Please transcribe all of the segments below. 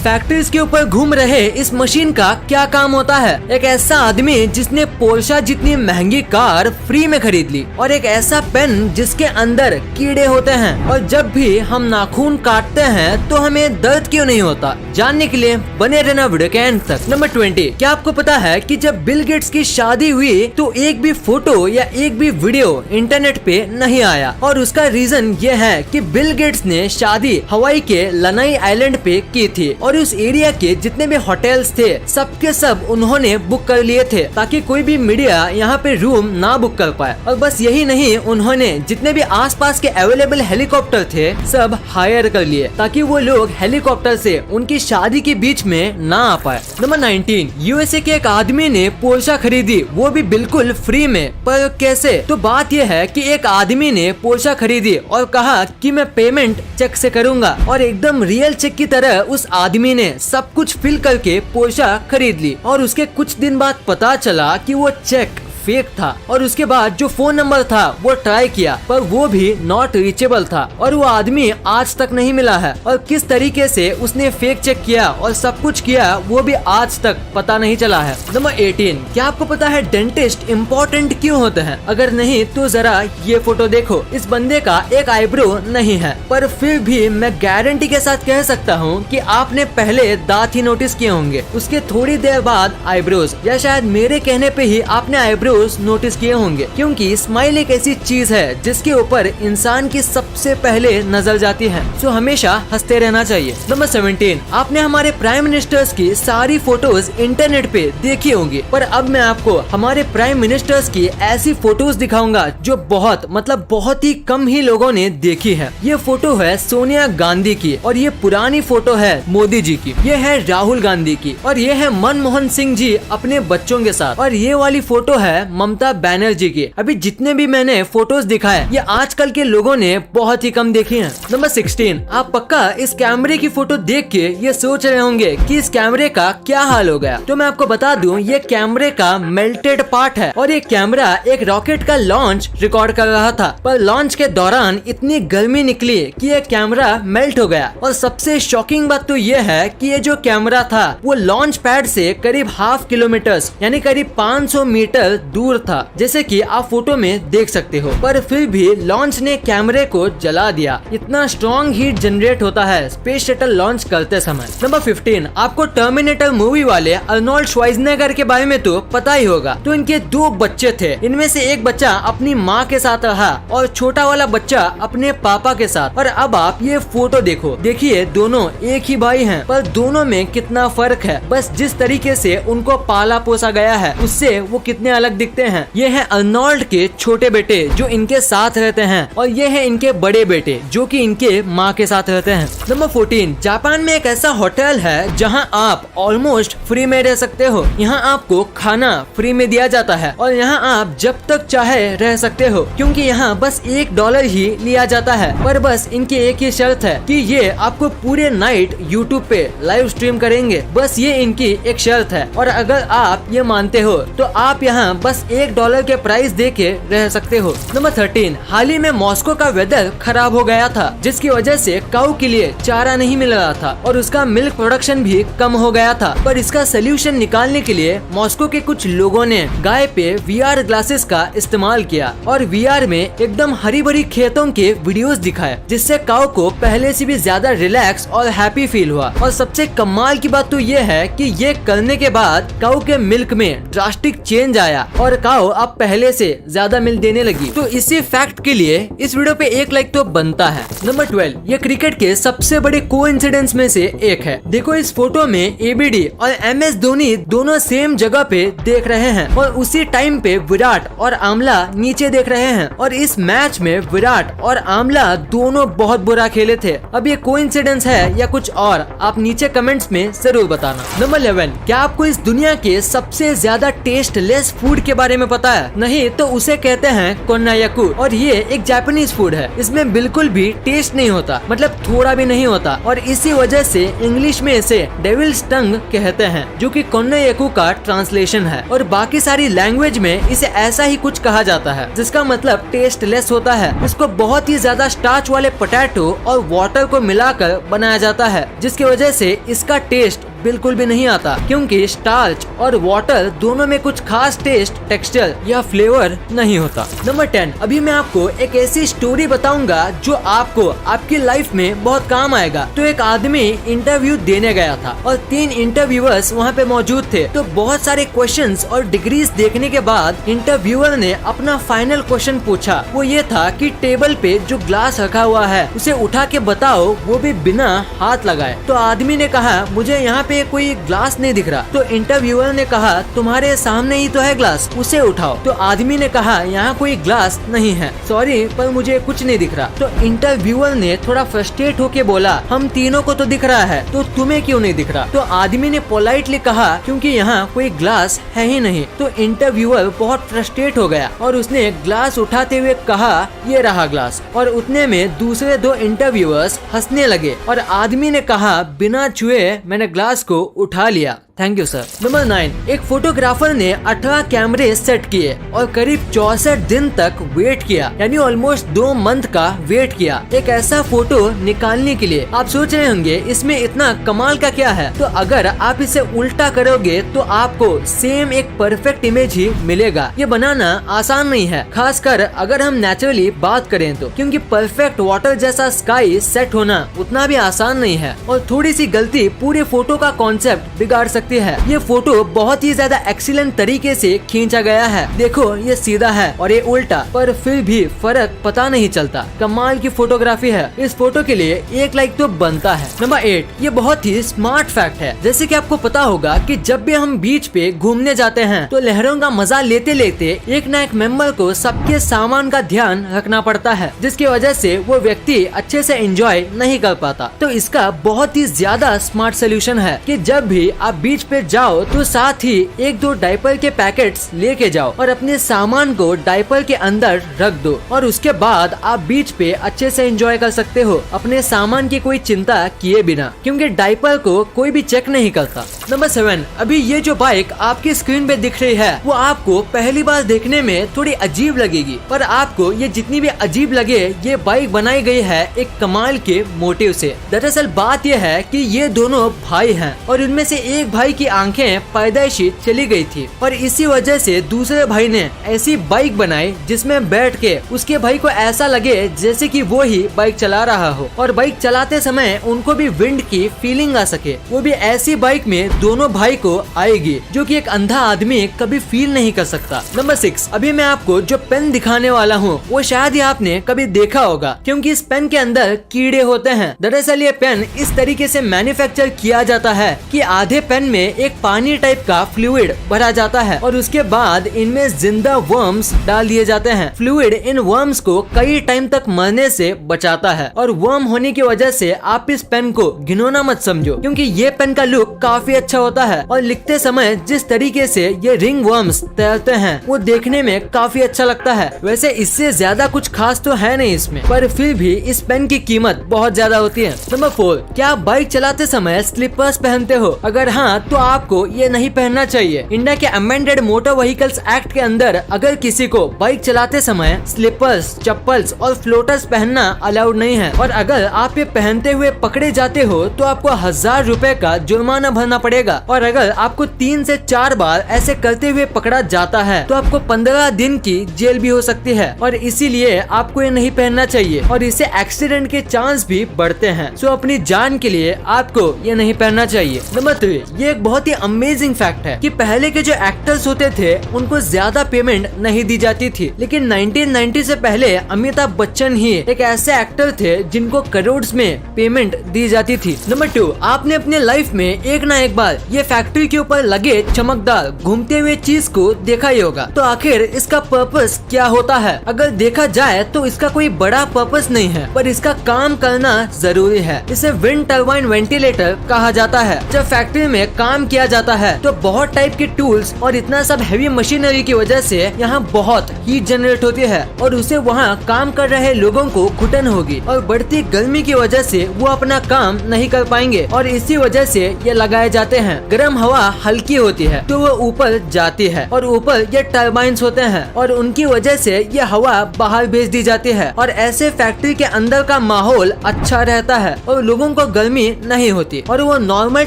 Factories के ऊपर घूम रहे इस मशीन का क्या काम होता है? एक ऐसा आदमी जिसने पोर्शा जितनी महंगी कार फ्री में खरीद ली, और एक ऐसा पेन जिसके अंदर कीड़े होते हैं, और जब भी हम नाखून काटते हैं तो हमें दर्द क्यों नहीं होता? जानने के लिए बने रहना वीडियो के एंड तक। नंबर 20, क्या आपको पता है कि जब बिल गेट्स की शादी हुई तो एक भी फोटो या एक भी वीडियो इंटरनेट पे नहीं आया, और उसका रीजन ये है कि बिल गेट्स ने शादी हवाई के लनाई आइलैंड पे की थी, और उस एरिया के जितने भी होटल्स थे सबके सब उन्होंने बुक कर लिए थे ताकि कोई भी मीडिया यहाँ पे रूम ना बुक कर पाए। और बस यही नहीं, उन्होंने जितने भी आसपास के अवेलेबल हेलीकॉप्टर थे सब हायर कर लिए ताकि वो लोग हेलीकॉप्टर से उनकी शादी के बीच में ना आ पाए। नंबर 19, यूएसए के एक आदमी ने पोर्शा खरीदी, वो भी बिल्कुल फ्री में। पर कैसे? तो बात यह है कि एक आदमी ने पोर्शा खरीदी और कहा कि मैं पेमेंट चेक से करूंगा, और एकदम रियल चेक की तरह उस आदमी ने सब कुछ फिल करके पोर्शा खरीद ली। और उसके कुछ दिन बाद पता चला कि वो चेक फेक था, और उसके बाद जो फोन नंबर था वो ट्राई किया पर वो भी नॉट रीचेबल था, और वो आदमी आज तक नहीं मिला है। और किस तरीके से उसने फेक चेक किया और सब कुछ किया वो भी आज तक पता नहीं चला है। नंबर 18, क्या आपको पता है डेंटिस्ट इम्पोर्टेंट क्यों होते हैं? अगर नहीं तो जरा ये फोटो देखो। इस बंदे का एक आईब्रो नहीं है, पर फिर भी मैं गारंटी के साथ कह सकता हूँ कि आपने पहले दांत ही नोटिस किए होंगे, उसके थोड़ी देर बाद आईब्रोज, या शायद मेरे कहने पे ही आपने आईब्रो नोटिस किए होंगे, क्योंकि स्माइल एक ऐसी चीज है जिसके ऊपर इंसान की सबसे पहले नजर जाती है, सो हमेशा हंसते रहना चाहिए। नंबर 17, आपने हमारे प्राइम मिनिस्टर्स की सारी फोटोज इंटरनेट पे देखी होंगी, पर अब मैं आपको हमारे प्राइम मिनिस्टर्स की ऐसी फोटोज दिखाऊंगा जो बहुत ही कम ही लोगों ने देखी है। ये फोटो है सोनिया गांधी की, और ये पुरानी फोटो है मोदी जी की, ये है राहुल गांधी की, और ये है मनमोहन सिंह जी अपने बच्चों के साथ, और ये वाली फोटो है ममता बनर्जी की। अभी जितने भी मैंने फोटोज दिखाए ये आजकल के लोगों ने बहुत ही कम देखी हैं। नंबर 16, आप पक्का इस कैमरे की फोटो देख के ये सोच रहे होंगे कि इस कैमरे का क्या हाल हो गया। तो मैं आपको बता दूं, ये कैमरे का मेल्टेड पार्ट है, और ये कैमरा एक रॉकेट का लॉन्च रिकॉर्ड कर रहा था, पर लॉन्च के दौरान इतनी गर्मी निकली कि ये कैमरा मेल्ट हो गया। और सबसे शॉकिंग बात तो ये है कि ये जो कैमरा था वो लॉन्च पैड से करीब ½ किलोमीटर यानी करीब 500 मीटर दूर था, जैसे कि आप फोटो में देख सकते हो, पर फिर भी लॉन्च ने कैमरे को जला दिया। इतना स्ट्रॉन्ग हीट जनरेट होता है स्पेस शटल लॉन्च करते समय। नंबर 15, आपको टर्मिनेटर मूवी वाले अर्नोल्ड श्वार्ज़नेगर के बारे में तो पता ही होगा। तो इनके 2 बच्चे थे, इनमें से एक बच्चा अपनी माँ के साथ रहा और छोटा वाला बच्चा अपने पापा के साथ। और अब आप ये फोटो देखो, देखिए दोनों एक ही भाई हैं, पर दोनों में कितना फर्क है। बस जिस तरीके से उनको पाला पोसा गया है उससे वो कितने अलग दिखते हैं। ये है अर्नोल्ड के छोटे बेटे जो इनके साथ रहते हैं, और ये है इनके बड़े बेटे जो कि इनके माँ के साथ रहते हैं। नंबर 14, जापान में एक ऐसा होटल है जहाँ आप ऑलमोस्ट फ्री में रह सकते हो। यहाँ आपको खाना फ्री में दिया जाता है, और यहाँ आप जब तक चाहे रह सकते हो, क्योंकि यहाँ बस $1 ही लिया जाता है। पर बस इनकी एक ही शर्त है कि ये आपको पूरे नाइट यूट्यूब पे लाइव स्ट्रीम करेंगे, बस ये इनकी एक शर्त है। और अगर आप ये मानते हो तो आप यहाँ बस $1 के प्राइस दे के रह सकते हो। नंबर 13, हाल ही में मॉस्को का वेदर खराब हो गया था, जिसकी वजह से काऊ के लिए चारा नहीं मिल रहा था, और उसका मिल्क प्रोडक्शन भी कम हो गया था। पर इसका सोल्यूशन निकालने के लिए मॉस्को के कुछ लोगों ने गाय पे VR ग्लासेस का इस्तेमाल किया, और VR में एकदम हरी भरी खेतों के वीडियोस दिखाए, जिससे काऊ को पहले से भी ज्यादा रिलैक्स और हैप्पी फील हुआ। और सबसे कमाल की बात तो ये है कि ये करने के बाद काऊ के मिल्क में ड्रास्टिक चेंज आया, और काऊ अब पहले से ज्यादा मिल्क देने लगी। तो इसी फैक्ट के लिए इस वीडियो पे 1 लाइक तो बनता है। नंबर 12, ये क्रिकेट के सबसे बड़े कोइंसिडेंस में से एक है। देखो इस फोटो में ABD और MS धोनी दोनों सेम जगह पे देख रहे हैं, और उसी टाइम पे विराट और आमला नीचे देख रहे हैं। और इस मैच में विराट और आमला दोनों बहुत बुरा खेले थे। अब ये कोइंसिडेंस है या कुछ और, आप नीचे कमेंट्स में जरूर बताना। नंबर 11, क्या आपको इस दुनिया के सबसे ज्यादा टेस्टलेस फूड के बारे में पता है? नहीं तो उसे कहते हैं कोन्नायाकू और ये एक जापानीज फूड है। इसमें बिल्कुल भी टेस्ट नहीं होता, मतलब थोड़ा भी नहीं होता, और इसी वजह से इंग्लिश में इसे डेविल्स टंग कहते हैं, जो कि कोन्नायाकू का ट्रांसलेशन है। और बाकी सारी लैंग्वेज में इसे ऐसा ही कुछ कहा जाता है, जिसका मतलब टेस्टलेस होता है। इसको बहुत ही ज्यादा स्टार्च वाले पोटैटो और वाटर को मिलाकर बनाया जाता है, जिसकी वजह से इसका टेस्ट बिल्कुल भी नहीं आता, क्योंकि स्टार्च और वाटर दोनों में कुछ खास टेस्ट, टेक्सचर या फ्लेवर नहीं होता। नंबर 10, अभी मैं आपको एक ऐसी स्टोरी बताऊंगा जो आपको आपकी लाइफ में बहुत काम आएगा। तो एक आदमी इंटरव्यू देने गया था और 3 इंटरव्यूअर्स वहाँ पे मौजूद थे। तो बहुत सारे क्वेश्चंस और डिग्रीज देखने के बाद इंटरव्यूअर ने अपना फाइनल क्वेश्चन पूछा। वो ये था कि टेबल पे जो ग्लास रखा हुआ है उसे उठा के बताओ, वो भी बिना हाथ लगाए। तो आदमी ने कहा मुझे यहाँ पे कोई ग्लास नहीं दिख रहा। तो इंटरव्यूअर ने कहा तुम्हारे सामने ही तो है ग्लास, उसे उठाओ। तो आदमी ने कहा यहाँ कोई ग्लास नहीं है, सॉरी पर मुझे कुछ नहीं दिख रहा। तो इंटरव्यूअर ने थोड़ा फ्रस्ट्रेट होके बोला हम तीनों को तो दिख रहा है, तो तुम्हें क्यों नहीं दिख रहा? तो आदमी ने पोलाइटली कहा क्योंकि यहाँ कोई ग्लास है ही नहीं। तो इंटरव्यूअर बहुत फ्रस्ट्रेट हो गया और उसने ग्लास उठाते हुए कहा ये रहा ग्लास। और उतने में दूसरे 2 इंटरव्यूअर्स हंसने लगे और आदमी ने कहा बिना छुए मैंने ग्लास को उठा लिया। Thank you sir. नंबर 9, एक फोटोग्राफर ने 18 कैमरे सेट किए और करीब 64 दिन तक वेट किया, यानी ऑलमोस्ट 2 मंथ का वेट किया एक ऐसा फोटो निकालने के लिए। आप सोच रहे होंगे इसमें इतना कमाल का क्या है? तो अगर आप इसे उल्टा करोगे तो आपको सेम एक परफेक्ट इमेज ही मिलेगा। ये बनाना आसान नहीं है, खासकर अगर हम नेचुरली बात करें तो, क्योंकि परफेक्ट वाटर जैसा स्काई सेट होना उतना भी आसान नहीं है और थोड़ी सी गलती पूरे फोटो का कॉन्सेप्ट बिगाड़ सकती है। ये फोटो बहुत ही ज्यादा एक्सीलेंट तरीके से खींचा गया है। देखो ये सीधा है और ये उल्टा, पर फिर भी फर्क पता नहीं चलता। कमाल की फोटोग्राफी है। इस फोटो के लिए 1 लाइक तो बनता है। नंबर 8, ये बहुत ही स्मार्ट फैक्ट है। जैसे कि आपको पता होगा कि जब भी हम बीच पे घूमने जाते हैं तो लहरों का मजा लेते लेते एक न एक मेंबर को सबके सामान का ध्यान रखना पड़ता है, जिसकी वजह से वो व्यक्ति अच्छे से एंजॉय नहीं कर पाता। तो इसका बहुत ही ज्यादा स्मार्ट सोल्यूशन है कि जब भी आप बीच पे जाओ तो साथ ही 1-2 डायपर के पैकेट्स लेके जाओ और अपने सामान को डायपर के अंदर रख दो और उसके बाद आप बीच पे अच्छे से एंजॉय कर सकते हो अपने सामान की कोई चिंता किए बिना, क्योंकि डायपर को कोई भी चेक नहीं करता। नंबर 7, अभी ये जो बाइक आपकी स्क्रीन पे दिख रही है वो आपको पहली बार देखने में थोड़ी अजीब लगेगी, पर आपको ये जितनी भी अजीब लगे ये बाइक बनाई गई है एक कमाल के मोटिव से। दरअसल बात यह है कि ये दोनों भाई हैं और इनमें से एक भाई की आंखें पैदाइशी चली गई थी और इसी वजह से दूसरे भाई ने ऐसी बाइक बनाई जिसमें बैठ के उसके भाई को ऐसा लगे जैसे कि वो ही बाइक चला रहा हो और बाइक चलाते समय उनको भी विंड की फीलिंग आ सके। वो भी ऐसी बाइक में दोनों भाई को आएगी जो कि एक अंधा आदमी कभी फील नहीं कर सकता। नंबर 6, अभी मैं आपको जो पेन दिखाने वाला हूँ वो शायद ही आपने कभी देखा होगा, क्योंकि इस पेन के अंदर कीड़े होते हैं। दरअसल ये पेन इस तरीके से मैन्युफैक्चर किया जाता है कि आधे पेन में एक पानी टाइप का फ्लूइड भरा जाता है और उसके बाद इनमें जिंदा वर्म्स डाल दिए जाते हैं। फ्लूइड इन वर्म्स को कई टाइम तक मरने से बचाता है और वर्म होने की वजह से आप इस पेन को घिनौना मत समझो, क्योंकि ये पेन का लुक काफी अच्छा होता है और लिखते समय जिस तरीके से ये रिंग वर्म्स तैरते हैं वो देखने में काफी अच्छा लगता है। वैसे इससे ज्यादा कुछ खास तो है नहीं इसमें, पर फिर भी इस पेन की कीमत बहुत ज्यादा होती है। नंबर 4, क्या आप बाइक चलाते समय स्लीपर्स पहनते हो? अगर हाँ तो आपको ये नहीं पहनना चाहिए। इंडिया के अमेंडेड मोटर व्हीकल्स एक्ट के अंदर अगर किसी को बाइक चलाते समय स्लीपर्स, चप्पल्स और फ्लोटर्स पहनना अलाउड नहीं है और अगर आप ये पहनते हुए पकड़े जाते हो तो आपको 1000 रुपए का जुर्माना भरना पड़ेगा और अगर आपको 3 से 4 बार ऐसे करते हुए पकड़ा जाता है तो आपको 15 दिन की जेल भी हो सकती है और इसीलिए आपको ये नहीं पहनना चाहिए और इससे एक्सीडेंट के चांस भी बढ़ते हैं। सो अपनी जान के लिए आपको ये नहीं पहनना चाहिए। नंबर 3, ये एक बहुत ही अमेजिंग फैक्ट है कि पहले के जो एक्टर्स होते थे उनको ज्यादा पेमेंट नहीं दी जाती थी, लेकिन 1990 से पहले अमिताभ बच्चन ही एक ऐसे एक्टर थे जिनको करोड़ में पेमेंट दी जाती थी। नंबर 2, आपने अपने लाइफ में एक ना एक बार ये फैक्ट्री के ऊपर लगे चमकदार घूमते हुए चीज को देखा ही होगा। तो आखिर इसका पर्पस क्या होता है? अगर देखा जाए तो इसका कोई बड़ा पर्पस नहीं है, पर इसका काम करना जरूरी है। इसे विंड टर्बाइन वेंटिलेटर कहा जाता है। जब फैक्ट्री में काम किया जाता है। तो बहुत टाइप के टूल्स और इतना सब हैवी मशीनरी की वजह से यहाँ बहुत हीट जनरेट होती है और उसे वहाँ काम कर रहे लोगों को घुटन होगी और बढ़ती गर्मी की वजह से वो अपना काम नहीं कर पाएंगे और इसी वजह से ये लगाए जाते हैं। गर्म हवा हल्की होती है तो वो ऊपर जाती है और ऊपर ये टर्बाइंस होते हैं और उनकी वजह से ये हवा बाहर भेज दी जाती है और ऐसे फैक्ट्री के अंदर का माहौल अच्छा रहता है और लोगों को गर्मी नहीं होती और वो नॉर्मल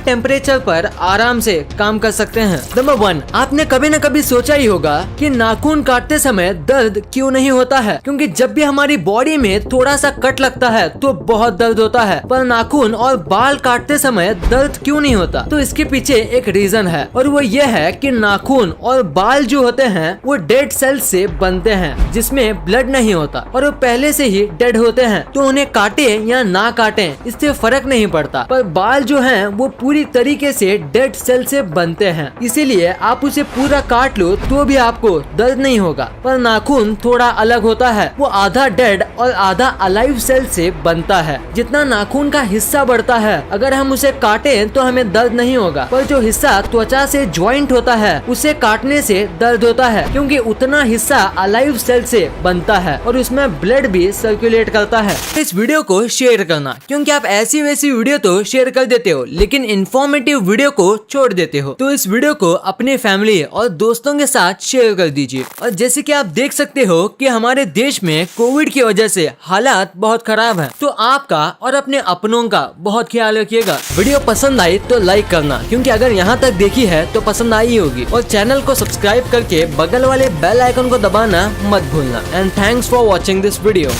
टेम्परेचर पर आराम से काम कर सकते हैं। नंबर 1, आपने कभी न कभी सोचा ही होगा कि नाखून काटते समय दर्द क्यों नहीं होता है, क्योंकि जब भी हमारी बॉडी में थोड़ा सा कट लगता है तो बहुत दर्द होता है, पर नाखून और बाल काटते समय दर्द क्यों नहीं होता। तो इसके पीछे एक रीजन है और वो ये है कि नाखून और बाल जो होते हैं वो डेड सेल्स से बनते हैं जिसमें ब्लड नहीं होता और वो पहले से ही डेड होते हैं, तो उन्हें काटे या ना काटे इससे फर्क नहीं पड़ता। पर बाल जो हैं वो पूरी तरीके से डेड सेल से बनते हैं, इसीलिए आप उसे पूरा काट लो तो भी आपको दर्द नहीं होगा। पर नाखून थोड़ा अलग होता है, वो आधा डेड और आधा अलाइव सेल से बनता है। जितना नाखून का हिस्सा बढ़ता है अगर हम उसे काटे तो हमें दर्द नहीं होगा, पर जो हिस्सा त्वचा से ज्वाइंट होता है उसे काटने से दर्द होता है, क्योंकि उतना हिस्सा अलाइव सेल से बनता है और उसमें ब्लड भी सर्कुलेट करता है। इस वीडियो को शेयर करना, क्योंकि आप ऐसी वैसी वीडियो तो शेयर कर देते हो लेकिन इंफॉर्मेटिव वीडियो को छोड़ देते हो। तो इस वीडियो को अपने फैमिली और दोस्तों के साथ शेयर कर दीजिए। और जैसे कि आप देख सकते हो कि हमारे देश में कोविड की वजह से हालात बहुत खराब है, तो आपका और अपने अपनों का बहुत ख्याल रखिएगा। वीडियो पसंद आई तो लाइक करना, क्योंकि अगर यहाँ तक देखी है तो पसंद आई होगी, और चैनल को सब्सक्राइब करके बगल वाले बेल आइकन को दबाना मत भूलना। And thanks for watching this video.